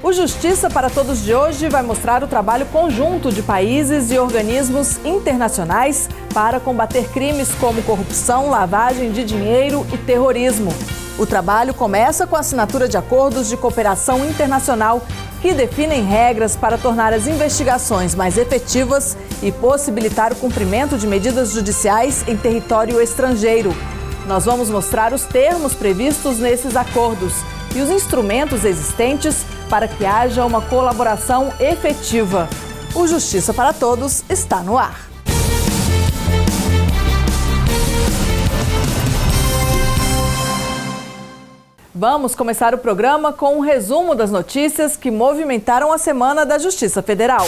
O Justiça para Todos de hoje vai mostrar o trabalho conjunto de países e organismos internacionais para combater crimes como corrupção, lavagem de dinheiro e terrorismo. O trabalho começa com a assinatura de acordos de cooperação internacional que definem regras para tornar as investigações mais efetivas e possibilitar o cumprimento de medidas judiciais em território estrangeiro. Nós vamos mostrar os termos previstos nesses acordos e os instrumentos existentes para que haja uma colaboração efetiva. O Justiça para Todos está no ar. Vamos começar o programa com um resumo das notícias que movimentaram a Semana da Justiça Federal.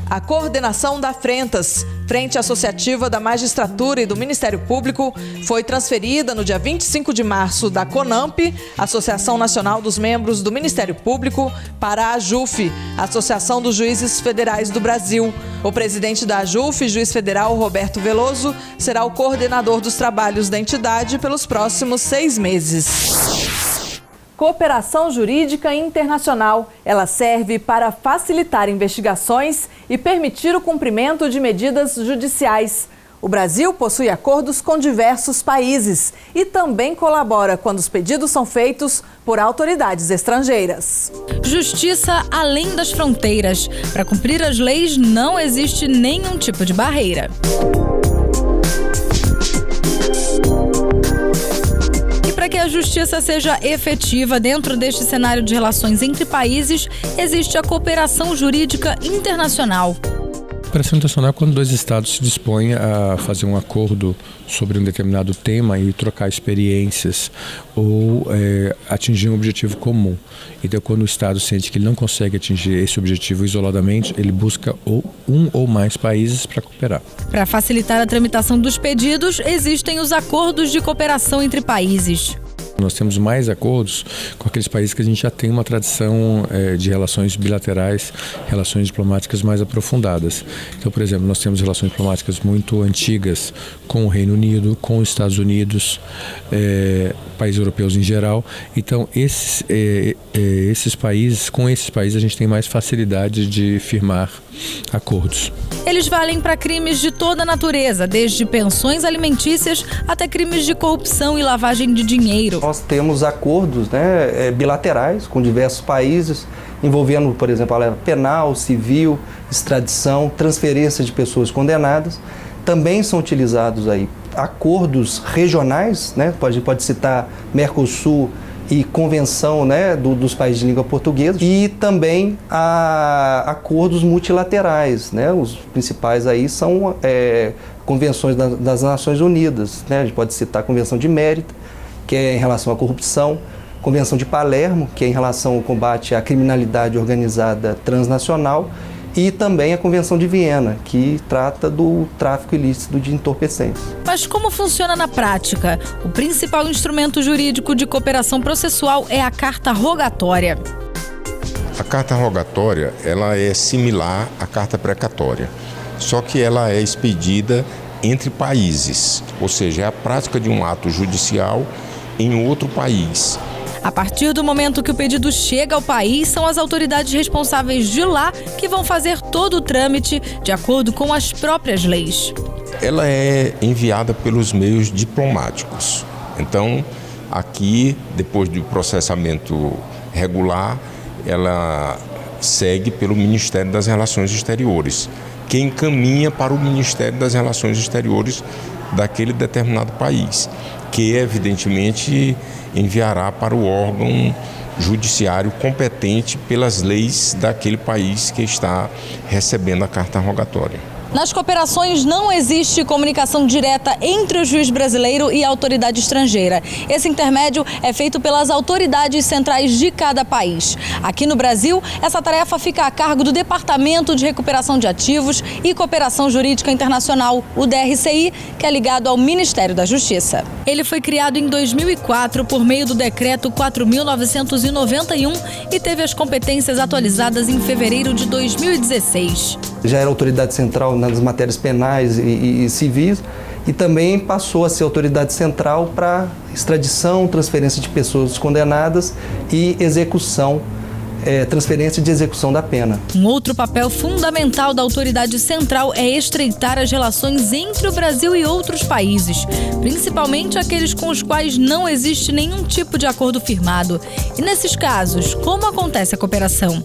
A coordenação da Frentas, Frente Associativa da Magistratura e do Ministério Público, foi transferida no dia 25 de março da CONAMP, Associação Nacional dos Membros do Ministério Público, para a AJUF, Associação dos Juízes Federais do Brasil. O presidente da AJUF, juiz federal Roberto Veloso, será o coordenador dos trabalhos da entidade pelos próximos 6 meses. Cooperação Jurídica Internacional. Ela serve para facilitar investigações e permitir o cumprimento de medidas judiciais. O Brasil possui acordos com diversos países e também colabora quando os pedidos são feitos por autoridades estrangeiras. Justiça além das fronteiras. Para cumprir as leis não existe nenhum tipo de barreira. Para que a justiça seja efetiva dentro deste cenário de relações entre países, existe a cooperação jurídica internacional. Cooperação internacional é quando 2 estados se dispõem a fazer um acordo sobre um determinado tema e trocar experiências ou atingir um objetivo comum. Então, quando o estado sente que ele não consegue atingir esse objetivo isoladamente, ele busca um ou mais países para cooperar. Para facilitar a tramitação dos pedidos, existem os acordos de cooperação entre países. Nós temos mais acordos com aqueles países que a gente já tem uma tradição de relações bilaterais, relações diplomáticas mais aprofundadas. Então, por exemplo, nós temos relações diplomáticas muito antigas com o Reino Unido, com os Estados Unidos, países europeus em geral. Então, esses países, com esses países a gente tem mais facilidade de firmar acordos. Eles valem para crimes de toda natureza, desde pensões alimentícias até crimes de corrupção e lavagem de dinheiro. Nós temos acordos bilaterais com diversos países, envolvendo, por exemplo, a área penal, civil, extradição, transferência de pessoas condenadas. Também são utilizados aí acordos regionais, a gente pode citar Mercosul e Convenção dos países de língua portuguesa, e também acordos multilaterais. Os principais aí são convenções das Nações Unidas. A gente pode citar a Convenção de Mérida, que é em relação à corrupção, Convenção de Palermo, que é em relação ao combate à criminalidade organizada transnacional, e também a Convenção de Viena, que trata do tráfico ilícito de entorpecentes. Mas como funciona na prática? O principal instrumento jurídico de cooperação processual é a carta rogatória. A carta rogatória, ela é similar à carta precatória, só que ela é expedida entre países, ou seja, é a prática de um ato judicial em outro país. A partir do momento que o pedido chega ao país, são as autoridades responsáveis de lá que vão fazer todo o trâmite de acordo com as próprias leis. Ela é enviada pelos meios diplomáticos. Então, aqui, depois do processamento regular, ela segue pelo Ministério das Relações Exteriores, que encaminha para o Ministério das Relações Exteriores daquele determinado país, que evidentemente enviará para o órgão judiciário competente pelas leis daquele país que está recebendo a carta rogatória. Nas cooperações não existe comunicação direta entre o juiz brasileiro e a autoridade estrangeira. Esse intermédio é feito pelas autoridades centrais de cada país. Aqui no Brasil, essa tarefa fica a cargo do Departamento de Recuperação de Ativos e Cooperação Jurídica Internacional, o DRCI, que é ligado ao Ministério da Justiça. Ele foi criado em 2004 por meio do Decreto 4.991 e teve as competências atualizadas em fevereiro de 2016. Já era autoridade central nas matérias penais e civis e também passou a ser autoridade central para extradição, transferência de pessoas condenadas e execução transferência de execução da pena. Um outro papel fundamental da autoridade central é estreitar as relações entre o Brasil e outros países, principalmente aqueles com os quais não existe nenhum tipo de acordo firmado. E nesses casos, como acontece a cooperação?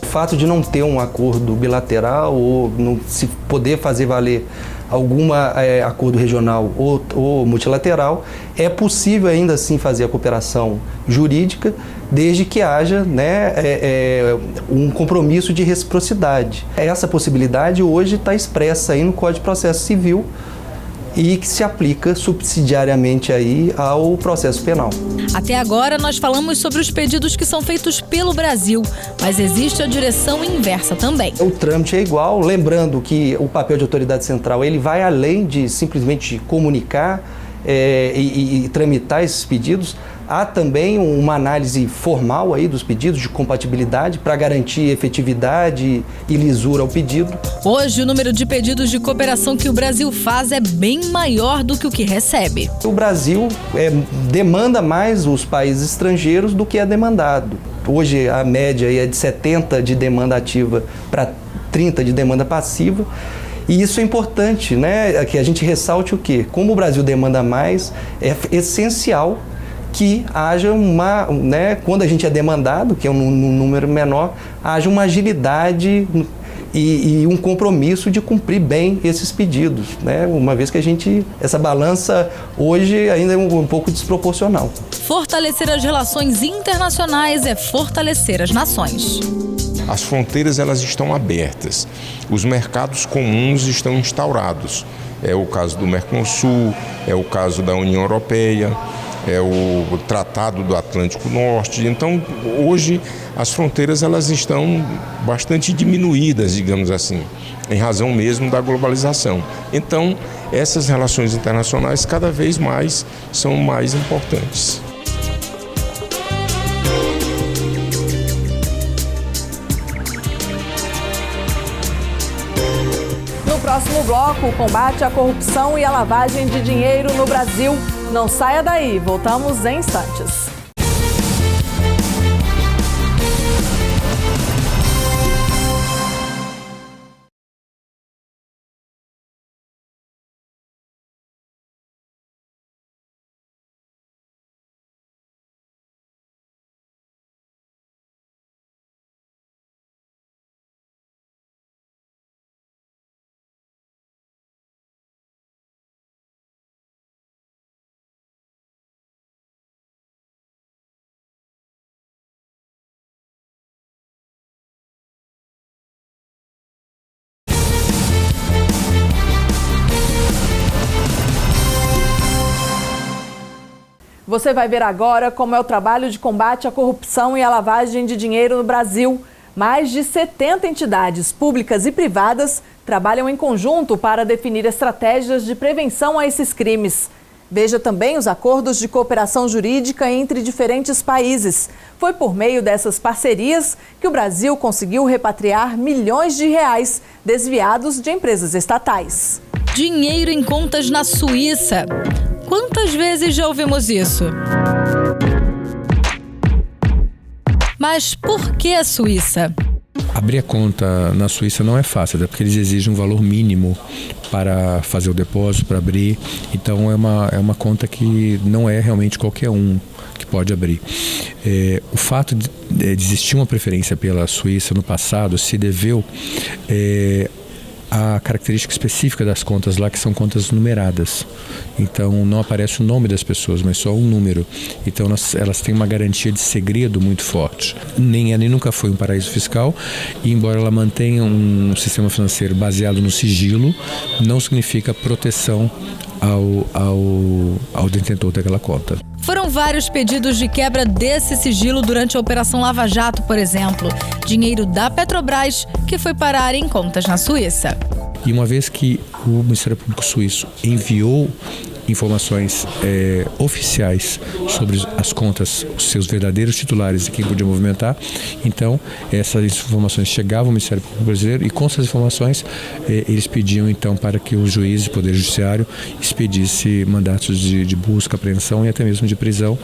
O fato de não ter um acordo bilateral ou não se poder fazer valer algum acordo regional ou multilateral, é possível ainda assim fazer a cooperação jurídica, desde que haja, né, um compromisso de reciprocidade. Essa possibilidade hoje está expressa aí no Código de Processo Civil e que se aplica subsidiariamente aí ao processo penal. Até agora nós falamos sobre os pedidos que são feitos pelo Brasil, mas existe a direção inversa também. O trâmite é igual, lembrando que o papel de autoridade central ele vai além de simplesmente comunicar e tramitar esses pedidos. Há também uma análise formal aí dos pedidos de compatibilidade para garantir efetividade e lisura ao pedido. Hoje, o número de pedidos de cooperação que o Brasil faz é bem maior do que o que recebe. O Brasil demanda mais os países estrangeiros do que é demandado. Hoje, a média é de 70 de demanda ativa para 30 de demanda passiva. E isso é importante, né? Que a gente ressalte o quê? Como o Brasil demanda mais, é essencial que haja quando a gente é demandado, que é um número menor, haja uma agilidade e um compromisso de cumprir bem esses pedidos, né? Uma vez que essa balança hoje ainda é um pouco desproporcional. Fortalecer as relações internacionais é fortalecer as nações. As fronteiras elas estão abertas, os mercados comuns estão instaurados. É o caso do Mercosul, é o caso da União Europeia, é o Tratado do Atlântico Norte. Então, hoje, as fronteiras elas estão bastante diminuídas, digamos assim, em razão mesmo da globalização. Então, essas relações internacionais cada vez mais são mais importantes. No próximo bloco, o combate à corrupção e à lavagem de dinheiro no Brasil. Não saia daí, voltamos em instantes. Você vai ver agora como é o trabalho de combate à corrupção e à lavagem de dinheiro no Brasil. Mais de 70 entidades públicas e privadas trabalham em conjunto para definir estratégias de prevenção a esses crimes. Veja também os acordos de cooperação jurídica entre diferentes países. Foi por meio dessas parcerias que o Brasil conseguiu repatriar milhões de reais desviados de empresas estatais. Dinheiro em contas na Suíça. Quantas vezes já ouvimos isso? Mas por que a Suíça? Abrir a conta na Suíça não é fácil, até porque eles exigem um valor mínimo para fazer o depósito, para abrir. Então é uma conta que não é realmente qualquer um que pode abrir. O fato de existir uma preferência pela Suíça no passado se deveu a característica específica das contas lá, que são contas numeradas. Então não aparece o nome das pessoas, mas só um número. Então elas têm uma garantia de segredo muito forte. Nem nunca foi um paraíso fiscal, e embora ela mantenha um sistema financeiro baseado no sigilo, não significa proteção ao detentor daquela conta. Foram vários pedidos de quebra desse sigilo durante a Operação Lava Jato, por exemplo. Dinheiro da Petrobras que foi parar em contas na Suíça. E uma vez que o Ministério Público Suíço enviou informações oficiais sobre as contas, os seus verdadeiros titulares e quem podia movimentar, então essas informações chegavam ao Ministério Público Brasileiro, e com essas informações eles pediam então para que o juiz, o Poder Judiciário, expedisse mandatos de busca, apreensão e até mesmo de prisão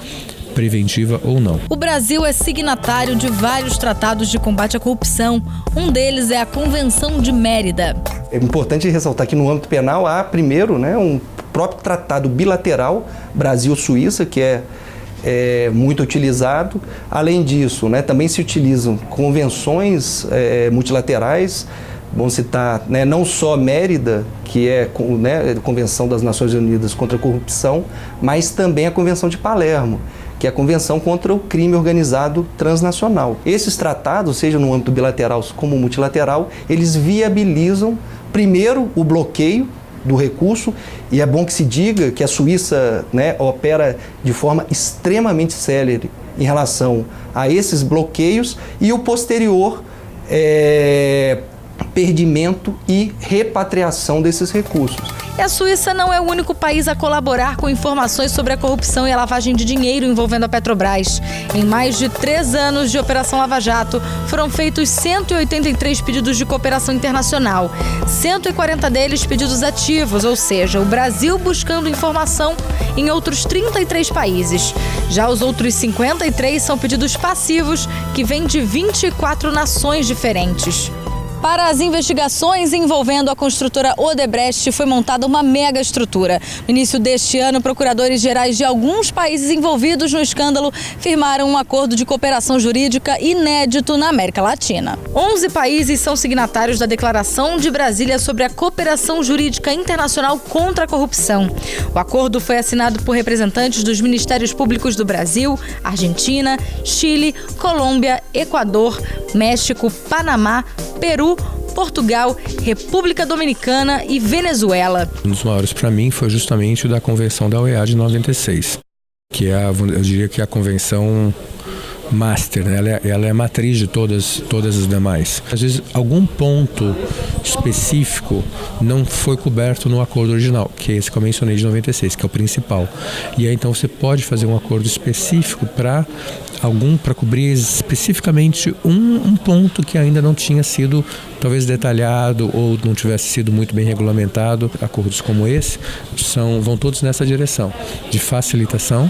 preventiva ou não. O Brasil é signatário de vários tratados de combate à corrupção. Um deles é a Convenção de Mérida. É importante ressaltar que no âmbito penal há primeiro, né, um próprio tratado bilateral Brasil-Suíça, que é muito utilizado. Além disso, né, também se utilizam convenções multilaterais. Vamos citar, né, não só Mérida, que é, né, a Convenção das Nações Unidas contra a Corrupção, mas também a Convenção de Palermo, que é a Convenção contra o Crime Organizado Transnacional. Esses tratados, seja no âmbito bilateral como multilateral, eles viabilizam, primeiro, o bloqueio do recurso, e é bom que se diga que a Suíça, né, opera de forma extremamente célere em relação a esses bloqueios, e o posterior perdimento e repatriação desses recursos. E a Suíça não é o único país a colaborar com informações sobre a corrupção e a lavagem de dinheiro envolvendo a Petrobras. Em mais de 3 anos de Operação Lava Jato, foram feitos 183 pedidos de cooperação internacional, 140 deles pedidos ativos, ou seja, o Brasil buscando informação em outros 33 países. Já os outros 53 são pedidos passivos, que vêm de 24 nações diferentes. Para as investigações envolvendo a construtora Odebrecht, foi montada uma mega estrutura. No início deste ano, procuradores gerais de alguns países envolvidos no escândalo firmaram um acordo de cooperação jurídica inédito na América Latina. 11 países são signatários da Declaração de Brasília sobre a cooperação jurídica internacional contra a corrupção. O acordo foi assinado por representantes dos Ministérios Públicos do Brasil, Argentina, Chile, Colômbia, Equador, México, Panamá, Peru, Portugal, República Dominicana e Venezuela. Um dos maiores para mim foi justamente o da Convenção da OEA de 96, que é, eu diria que é a convenção master, né? Ela é a matriz de todas as demais. Às vezes, algum ponto específico não foi coberto no acordo original, que é esse que eu mencionei de 96, que é o principal. E aí, então, você pode fazer um acordo específico para cobrir especificamente um ponto que ainda não tinha sido, talvez, detalhado ou não tivesse sido muito bem regulamentado. Acordos como esse vão todos nessa direção, de facilitação,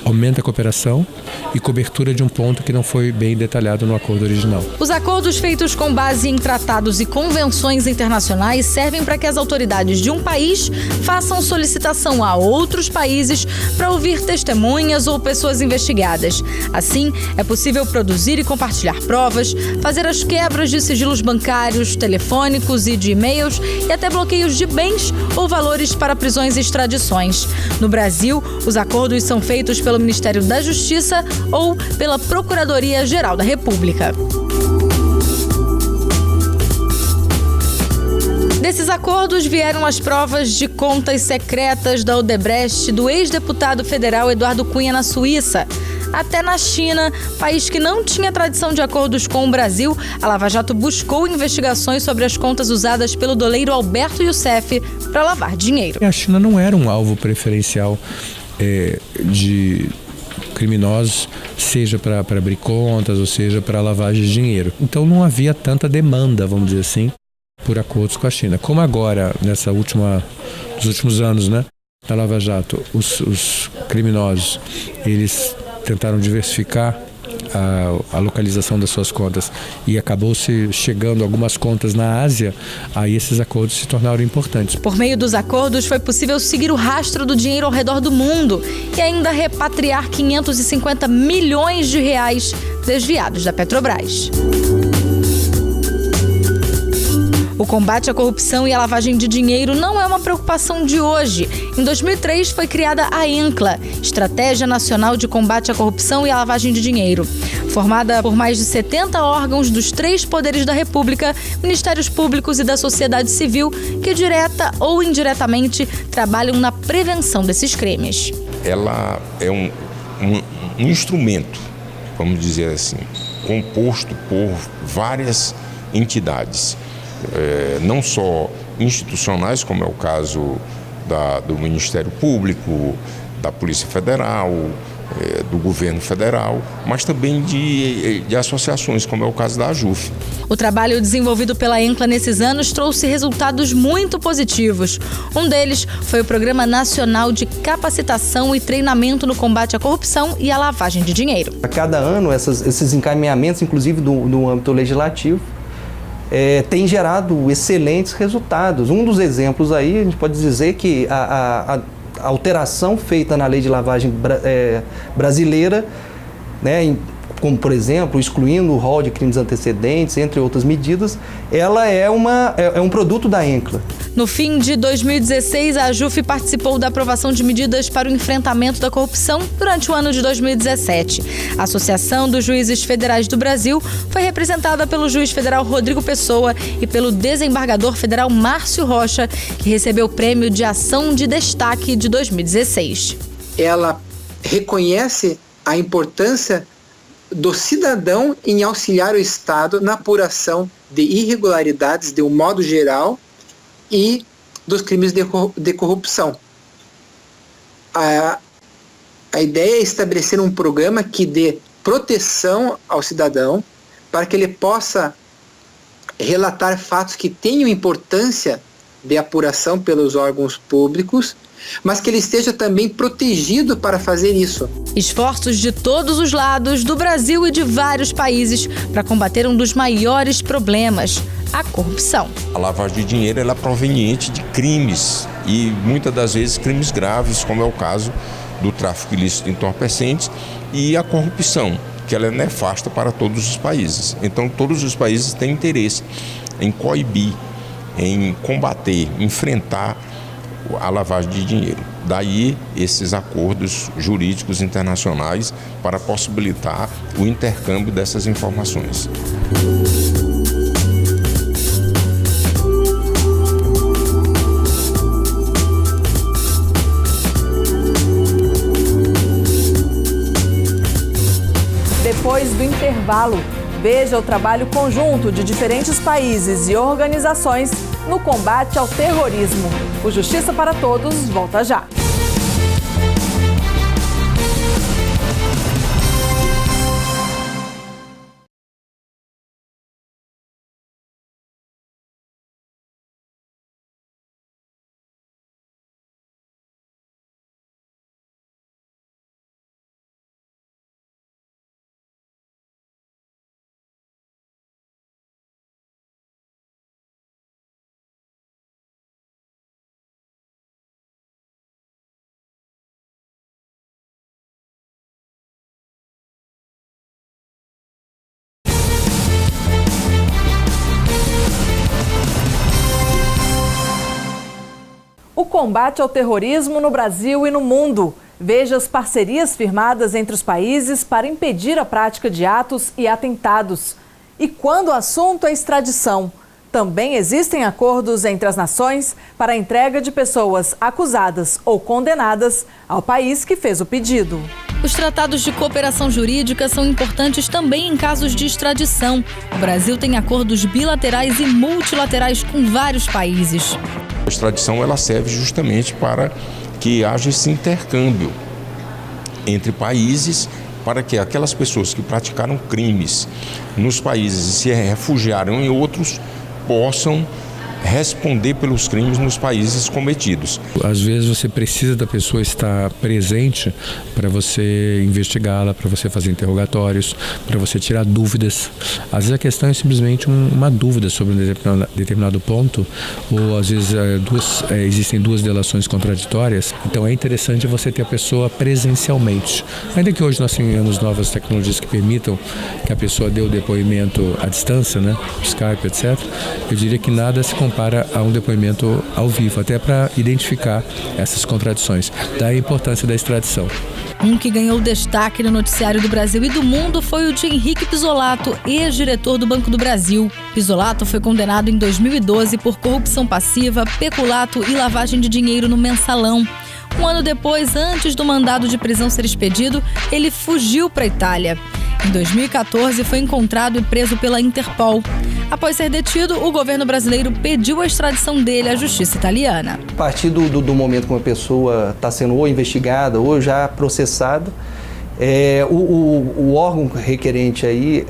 aumenta a cooperação e cobertura de um ponto que não foi bem detalhado no acordo original. Os acordos feitos com base em tratados e convenções internacionais servem para que as autoridades de um país façam solicitação a outros países para ouvir testemunhas ou pessoas investigadas. Assim, é possível produzir e compartilhar provas, fazer as quebras de sigilos bancários, telefônicos e de e-mails e até bloqueios de bens ou valores para prisões e extradições. No Brasil, os acordos são feitos pelo Ministério da Justiça ou pela Procuradoria-Geral da República. Desses acordos vieram as provas de contas secretas da Odebrecht do ex-deputado federal Eduardo Cunha na Suíça. Até na China, país que não tinha tradição de acordos com o Brasil, a Lava Jato buscou investigações sobre as contas usadas pelo doleiro Alberto Youssef para lavar dinheiro. A China não era um alvo preferencial de criminosos, seja para abrir contas ou seja para lavagem de dinheiro. Então não havia tanta demanda, vamos dizer assim, por acordos com a China. Como agora, nos últimos anos, né, na Lava Jato, os criminosos, eles tentaram diversificar a localização das suas contas e acabou-se chegando algumas contas na Ásia, aí esses acordos se tornaram importantes. Por meio dos acordos foi possível seguir o rastro do dinheiro ao redor do mundo e ainda repatriar 550 milhões de reais desviados da Petrobras. O combate à corrupção e à lavagem de dinheiro não é uma preocupação de hoje. Em 2003 foi criada a ENCLA, Estratégia Nacional de Combate à Corrupção e à Lavagem de Dinheiro. Formada por mais de 70 órgãos dos 3 poderes da República, Ministérios Públicos e da sociedade civil, que direta ou indiretamente trabalham na prevenção desses crimes. Ela é um instrumento, vamos dizer assim, composto por várias entidades. Não só institucionais, como é o caso do Ministério Público, da Polícia Federal, do governo federal, mas também de associações, como é o caso da AJUF. O trabalho desenvolvido pela ENCLA nesses anos trouxe resultados muito positivos. Um deles foi o Programa Nacional de Capacitação e Treinamento no Combate à Corrupção e à Lavagem de Dinheiro. A cada ano, esses encaminhamentos, inclusive do âmbito legislativo, tem gerado excelentes resultados. Um dos exemplos aí, a gente pode dizer que a alteração feita na lei de lavagem brasileira, né, como, por exemplo, excluindo o rol de crimes antecedentes, entre outras medidas, ela é um produto da ENCLA. No fim de 2016, a AJUF participou da aprovação de medidas para o enfrentamento da corrupção durante o ano de 2017. A Associação dos Juízes Federais do Brasil foi representada pelo juiz federal Rodrigo Pessoa e pelo desembargador federal Márcio Rocha, que recebeu o Prêmio de Ação de Destaque de 2016. Ela reconhece a importância do cidadão em auxiliar o Estado na apuração de irregularidades de um modo geral e dos crimes de corrupção. A ideia é estabelecer um programa que dê proteção ao cidadão para que ele possa relatar fatos que tenham importância de apuração pelos órgãos públicos, mas que ele esteja também protegido para fazer isso. Esforços de todos os lados do Brasil e de vários países para combater um dos maiores problemas, a corrupção. A lavagem de dinheiro ela é proveniente de crimes e muitas das vezes crimes graves, como é o caso do tráfico ilícito de entorpecentes e a corrupção, que ela é nefasta para todos os países. Então todos os países têm interesse em coibir, em combater, enfrentar a lavagem de dinheiro. Daí esses acordos jurídicos internacionais para possibilitar o intercâmbio dessas informações. Depois do intervalo, veja o trabalho conjunto de diferentes países e organizações no combate ao terrorismo. O Justiça para Todos volta já. O combate ao terrorismo no Brasil e no mundo. Veja as parcerias firmadas entre os países para impedir a prática de atos e atentados. E quando o assunto é extradição, também existem acordos entre as nações para a entrega de pessoas acusadas ou condenadas ao país que fez o pedido. Os tratados de cooperação jurídica são importantes também em casos de extradição. O Brasil tem acordos bilaterais e multilaterais com vários países. A extradição ela serve justamente para que haja esse intercâmbio entre países, para que aquelas pessoas que praticaram crimes nos países e se refugiaram em outros possam responder pelos crimes nos países cometidos. Às vezes você precisa da pessoa estar presente para você investigá-la, para você fazer interrogatórios, para você tirar dúvidas. Às vezes a questão é simplesmente uma dúvida sobre um determinado ponto, ou às vezes existem duas delações contraditórias. Então é interessante você ter a pessoa presencialmente. Ainda que hoje nós tenhamos novas tecnologias que permitam que a pessoa dê o depoimento à distância, né, Skype, etc., eu diria que nada se compara a um depoimento ao vivo, até para identificar essas contradições. Daí a importância da extradição. Um que ganhou destaque no noticiário do Brasil e do mundo foi o de Henrique Pisolato, ex-diretor do Banco do Brasil. Pisolato foi condenado em 2012 por corrupção passiva, peculato e lavagem de dinheiro no Mensalão. Um ano depois, antes do mandado de prisão ser expedido, ele fugiu para a Itália. Em 2014, foi encontrado e preso pela Interpol. Após ser detido, o governo brasileiro pediu a extradição dele à justiça italiana. A partir do momento que uma pessoa está sendo ou investigada ou já processada, O órgão requerente aí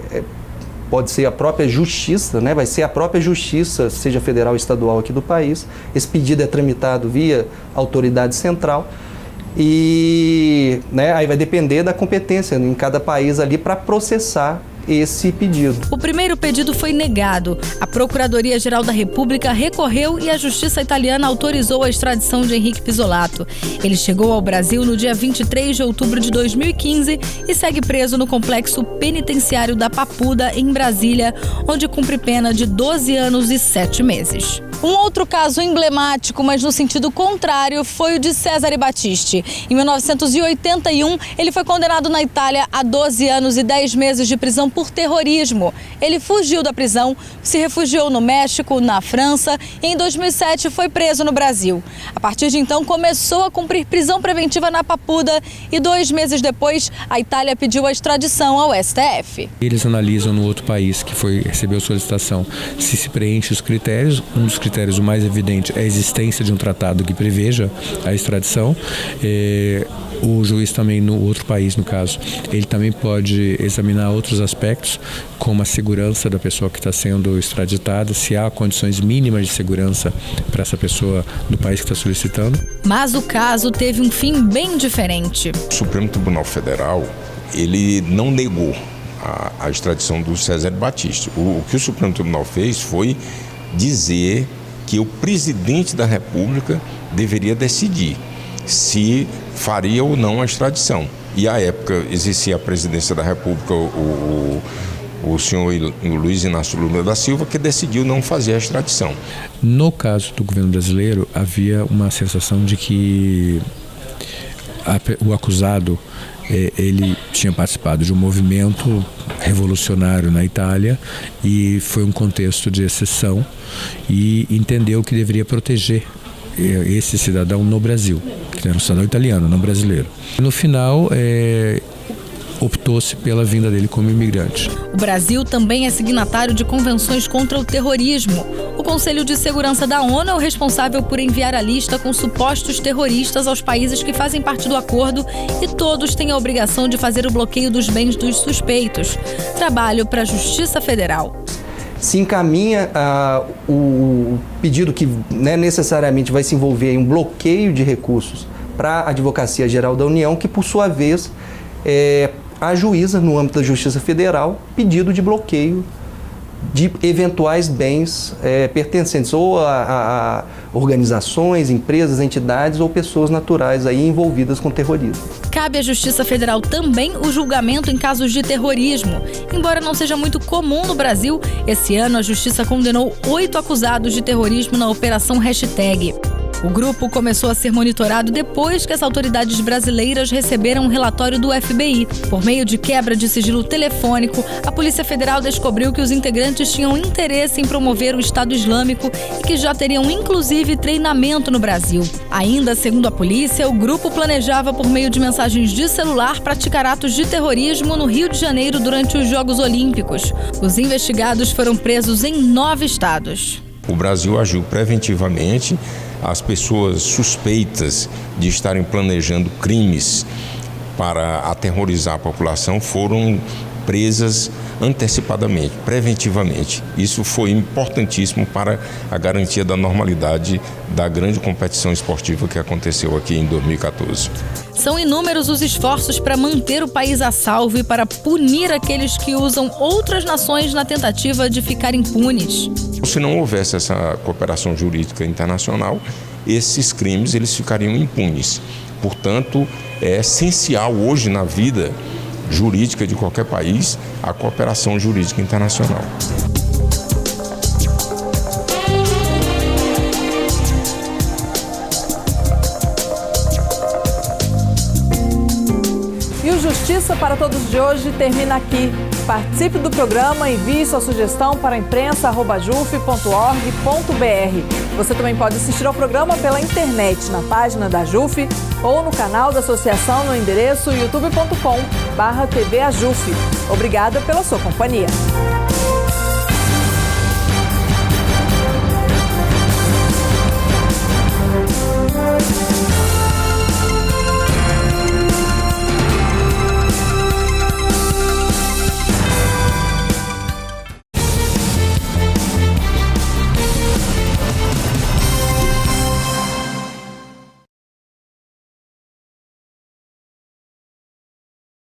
pode ser a própria justiça, né? Vai ser a própria justiça, seja federal ou estadual aqui do país. Esse pedido é tramitado via autoridade central e, né, aí vai depender da competência em cada país ali para processar esse pedido. O primeiro pedido foi negado. A Procuradoria-Geral da República recorreu e a Justiça italiana autorizou a extradição de Henrique Pisolato. Ele chegou ao Brasil no dia 23 de outubro de 2015 e segue preso no complexo penitenciário da Papuda, em Brasília, onde cumpre pena de 12 anos e 7 meses. Um outro caso emblemático, mas no sentido contrário, foi o de Cesare Battisti. Em 1981, ele foi condenado na Itália a 12 anos e 10 meses de prisão por terrorismo. Ele fugiu da prisão, se refugiou no México, na França e em 2007 foi preso no Brasil. A partir de então, começou a cumprir prisão preventiva na Papuda e 2 meses depois, a Itália pediu a extradição ao STF. Eles analisam no outro país que recebeu solicitação se preenche os critérios. Um dos critérios, o mais evidente, é a existência de um tratado que preveja a extradição. O juiz também, no outro país, no caso, ele também pode examinar outros aspectos, como a segurança da pessoa que está sendo extraditada, se há condições mínimas de segurança para essa pessoa do país que está solicitando. Mas o caso teve um fim bem diferente. O Supremo Tribunal Federal, ele não negou a extradição do Cesare Battisti. O que o Supremo Tribunal fez foi dizer que o presidente da República deveria decidir se faria ou não a extradição. E à época existia a presidência da República, o senhor Luiz Inácio Lula da Silva, que decidiu não fazer a extradição. No caso do governo brasileiro, havia uma sensação de que o acusado ele tinha participado de um movimento revolucionário na Itália e foi um contexto de exceção e entendeu que deveria proteger esse cidadão no Brasil, que era um cidadão italiano, não brasileiro. No final, optou-se pela vinda dele como imigrante. O Brasil também é signatário de convenções contra o terrorismo. O Conselho de Segurança da ONU é o responsável por enviar a lista com supostos terroristas aos países que fazem parte do acordo e todos têm a obrigação de fazer o bloqueio dos bens dos suspeitos. Trabalho para a Justiça Federal. Se encaminha o pedido que, né, necessariamente vai se envolver em um bloqueio de recursos para a Advocacia Geral da União, que por sua vez ajuiza no âmbito da Justiça Federal pedido de bloqueio de eventuais bens pertencentes ou a organizações, empresas, entidades ou pessoas naturais aí envolvidas com terrorismo. Cabe à Justiça Federal também o julgamento em casos de terrorismo. Embora não seja muito comum no Brasil, esse ano a Justiça condenou 8 acusados de terrorismo na Operação Hashtag. O grupo começou a ser monitorado depois que as autoridades brasileiras receberam um relatório do FBI. Por meio de quebra de sigilo telefônico, a Polícia Federal descobriu que os integrantes tinham interesse em promover o Estado Islâmico e que já teriam inclusive treinamento no Brasil. Ainda segundo a polícia, o grupo planejava por meio de mensagens de celular praticar atos de terrorismo no Rio de Janeiro durante os Jogos Olímpicos. Os investigados foram presos em 9 estados. O Brasil agiu preventivamente. As pessoas suspeitas de estarem planejando crimes para aterrorizar a população foram presas antecipadamente, preventivamente. Isso foi importantíssimo para a garantia da normalidade da grande competição esportiva que aconteceu aqui em 2014. São inúmeros os esforços para manter o país a salvo e para punir aqueles que usam outras nações na tentativa de ficar impunes. Se não houvesse essa cooperação jurídica internacional, esses crimes eles ficariam impunes. Portanto, é essencial hoje na vida jurídica de qualquer país a cooperação jurídica internacional. E o Justiça para Todos de hoje termina aqui. Participe do programa, envie sua sugestão para imprensa@juf.org.br. Você também pode assistir ao programa pela internet, na página da JUF ou no canal da associação no endereço youtube.com/tvajuf. Obrigada pela sua companhia.